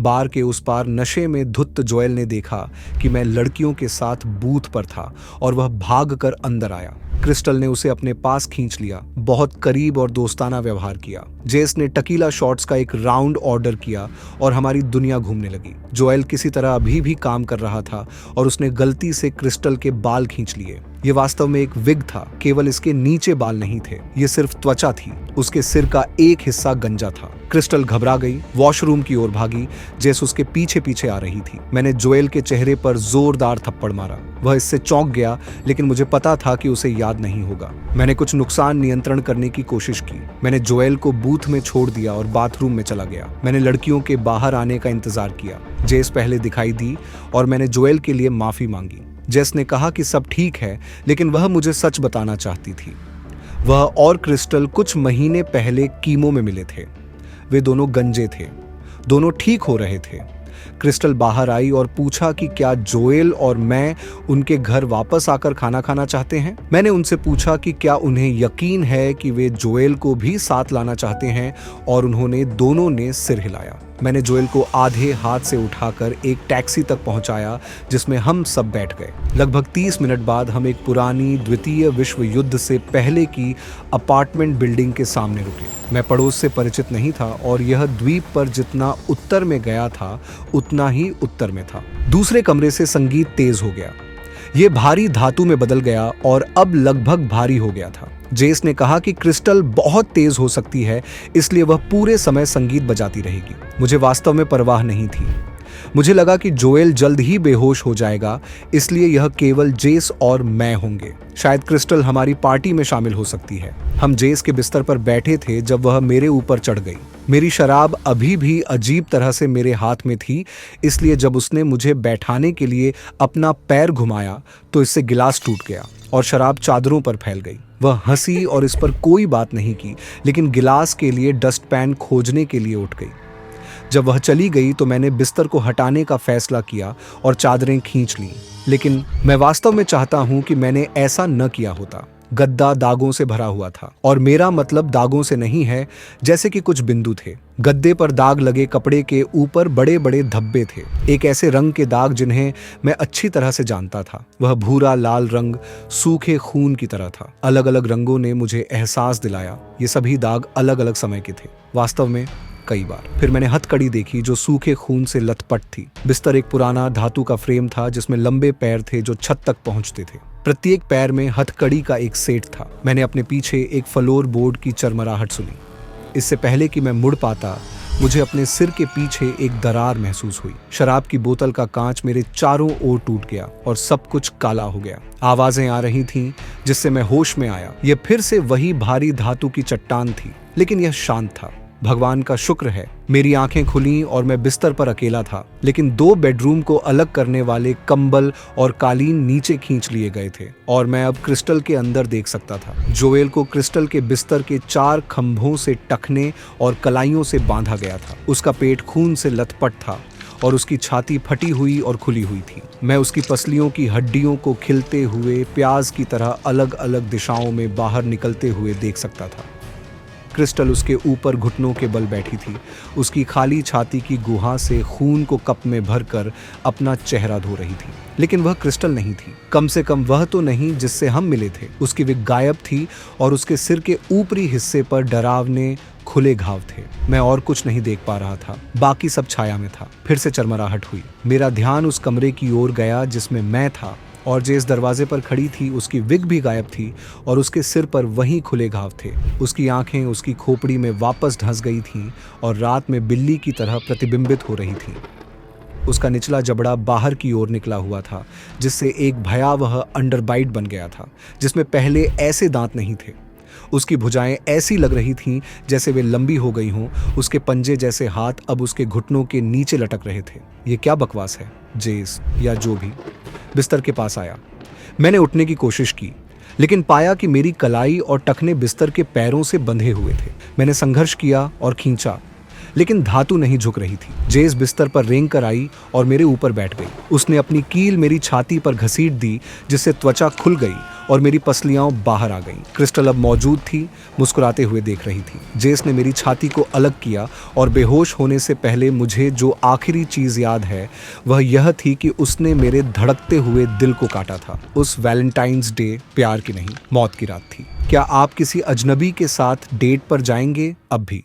बार के उस पार नशे में धुत जोएल ने देखा कि मैं लड़कियों के साथ बूथ पर था और वह भाग कर अंदर आया। क्रिस्टल ने उसे अपने पास खींच लिया, बहुत करीब और दोस्ताना व्यवहार किया। जेस ने टकीला शॉट्स का एक राउंड ऑर्डर किया और हमारी दुनिया घूमने लगी। जोएल किसी तरह अभी भी काम कर रहा था और उसने गलती से क्रिस्टल के बाल खींच लिए। ये वास्तव में एक विग था, केवल इसके नीचे बाल नहीं थे, ये सिर्फ त्वचा थी। उसके सिर का एक हिस्सा गंजा था। क्रिस्टल घबरा गई, वॉशरूम की ओर भागी। जेस उसके पीछे पीछे आ रही थी। मैंने जोएल के चेहरे पर जोरदार थप्पड़ मारा। वह इससे चौंक गया, लेकिन मुझे पता था कि उसे याद नहीं होगा। मैंने कुछ नुकसान नियंत्रण करने की कोशिश की। मैंने जोएल को बूथ में छोड़ दिया और बाथरूम में चला गया। मैंने लड़कियों के बाहर आने का इंतजार किया। जेस पहले दिखाई दी और मैंने जोएल के लिए माफी मांगी। जेस ने कहा कि सब ठीक है, लेकिन वह मुझे सच बताना चाहती थी। वह और क्रिस्टल कुछ महीने पहले कीमो में मिले थे। वे दोनों गंजे थे, दोनों ठीक हो रहे थे। क्रिस्टल बाहर आई और पूछा कि क्या जोएल और मैं उनके घर वापस आकर खाना खाना चाहते हैं। मैंने उनसे पूछा कि क्या उन्हें यकीन है कि वे जोएल को भी साथ लाना चाहते हैं, और उन्होंने दोनों ने सिर हिलाया। मैंने जोएल को आधे हाथ से उठाकर एक टैक्सी तक पहुंचाया, जिसमें हम सब बैठ गए। लगभग 30 मिनट बाद हम एक पुरानी द्वितीय विश्व युद्ध से पहले की अपार्टमेंट बिल्डिंग के सामने रुके। मैं पड़ोस से परिचित नहीं था और यह द्वीप पर जितना उत्तर में गया था उतना ही उत्तर में था। दूसरे कमरे से संगीत तेज हो गया। यह भारी धातु में बदल गया और अब लगभग भारी हो गया था। जेस ने कहा कि क्रिस्टल बहुत तेज हो सकती है, इसलिए वह पूरे समय संगीत बजाती रहेगी। मुझे वास्तव में परवाह नहीं थी। मुझे लगा कि जोएल जल्द ही बेहोश हो जाएगा, इसलिए यह केवल जेस और मैं होंगे। शायद क्रिस्टल हमारी पार्टी में शामिल हो सकती है। हम जेस के बिस्तर पर बैठे थे जब वह मेरे ऊपर चढ़ गई। मेरी शराब अभी भी अजीब तरह से मेरे हाथ में थी, इसलिए जब उसने मुझे बैठाने के लिए अपना पैर घुमाया तो इससे गिलास टूट गया और शराब चादरों पर फैल गई। वह हंसी और इस पर कोई बात नहीं की, लेकिन गिलास के लिए डस्टपैन खोजने के लिए उठ गई। जब वह चली गई तो मैंने बिस्तर को हटाने का फैसला किया और चादरें खींच लीं, लेकिन मैं वास्तव में चाहता हूं कि मैंने ऐसा न किया होता। गद्दा दागों से भरा हुआ था, और मेरा मतलब दागों से नहीं है, जैसे कि कुछ बिंदु थे। गद्दे पर दाग लगे कपड़े के ऊपर बड़े बड़े धब्बे थे, एक ऐसे रंग के दाग जिन्हें मैं अच्छी तरह से जानता था। वह भूरा लाल रंग सूखे खून की तरह था। अलग अलग रंगों ने मुझे एहसास दिलाया ये सभी दाग अलग अलग समय के थे, वास्तव में कई बार। फिर मैंने हथकड़ी देखी जो सूखे खून से लथपथ थी। बिस्तर एक पुराना धातु का फ्रेम था जिसमें लंबे पैर थे जो छत तक पहुंचते थे। प्रत्येक पैर में हथकड़ी का एक सेट था। मैंने अपने पीछे एक फ्लोर बोर्ड की चरमराहट सुनी। इससे पहले कि मैं मुड़ पाता, मुझे अपने सिर के पीछे एक दरार महसूस हुई। शराब की बोतल का कांच मेरे चारों ओर टूट गया और सब कुछ काला हो गया। आवाजें आ रही थीं जिससे मैं होश में आया। यह फिर से वही भारी धातु की चट्टान थी, लेकिन यह शांत था। भगवान का शुक्र है मेरी आंखें खुलीं और मैं बिस्तर पर अकेला था, लेकिन 2 बेडरूम को अलग करने वाले कंबल और कालीन नीचे खींच लिए गए थे और मैं अब क्रिस्टल के अंदर देख सकता था। जोएल को क्रिस्टल के बिस्तर के 4 खंभों से टखने और कलाइयों से बांधा गया था। उसका पेट खून से लथपथ था और उसकी छाती फटी हुई और खुली हुई थी। मैं उसकी पसलियों की हड्डियों को खिलते हुए प्याज की तरह अलग अलग दिशाओं में बाहर निकलते हुए देख सकता था। क्रिस्टल उसके ऊपर घुटनों के बल बैठी थी। उसकी खाली छाती की गुहा से खून को कप में भरकर अपना चेहरा धो रही थी, लेकिन वह क्रिस्टल नहीं थी। कम से कम वह तो नहीं जिससे हम मिले थे। उसकी विग गायब थी और उसके सिर के ऊपरी हिस्से पर डरावने खुले घाव थे। मैं और कुछ नहीं देख पा रहा था, बाकी सब छाया में था। फिर से चरमराहट हुई। मेरा ध्यान उस कमरे की ओर गया जिसमें मैं था, और जिस दरवाजे पर खड़ी थी उसकी विग भी गायब थी और उसके सिर पर वही खुले घाव थे। उसकी आंखें उसकी खोपड़ी में वापस धंस गई थीं और रात में बिल्ली की तरह प्रतिबिंबित हो रही थीं। उसका निचला जबड़ा बाहर की ओर निकला हुआ था, जिससे एक भयावह अंडरबाइट बन गया था, जिसमें पहले ऐसे दांत नहीं थे। उसकी भुजाएं ऐसी लग रही थीं जैसे वे लंबी हो गई हों। उसके पंजे जैसे हाथ अब उसके घुटनों के नीचे लटक रहे थे। ये क्या बकवास है? जेस या जो भी बिस्तर के पास आया। मैंने उठने की कोशिश की, लेकिन पाया कि मेरी कलाई और टखने बिस्तर के पैरों से बंधे हुए थे। मैंने संघर्ष किया और खींचा, लेकिन धातु नहीं झुक रही थी। जेस बिस्तर पर रेंग कर आई और मेरे ऊपर बैठ गई। उसने अपनी कील मेरी छाती पर घसीट दी, जिससे त्वचा खुल गई और मेरी पसलियां बाहर आ गईं। क्रिस्टल अब मौजूद थी, मुस्कुराते हुए देख रही थी। जेस ने मेरी छाती को अलग किया और बेहोश होने से पहले मुझे जो आखिरी चीज याद है वह यह थी कि उसने मेरे धड़कते हुए दिल को काटा था। उस वैलेंटाइंस डे प्यार की नहीं, मौत की रात थी। क्या आप किसी अजनबी के साथ डेट पर जाएंगे अब भी?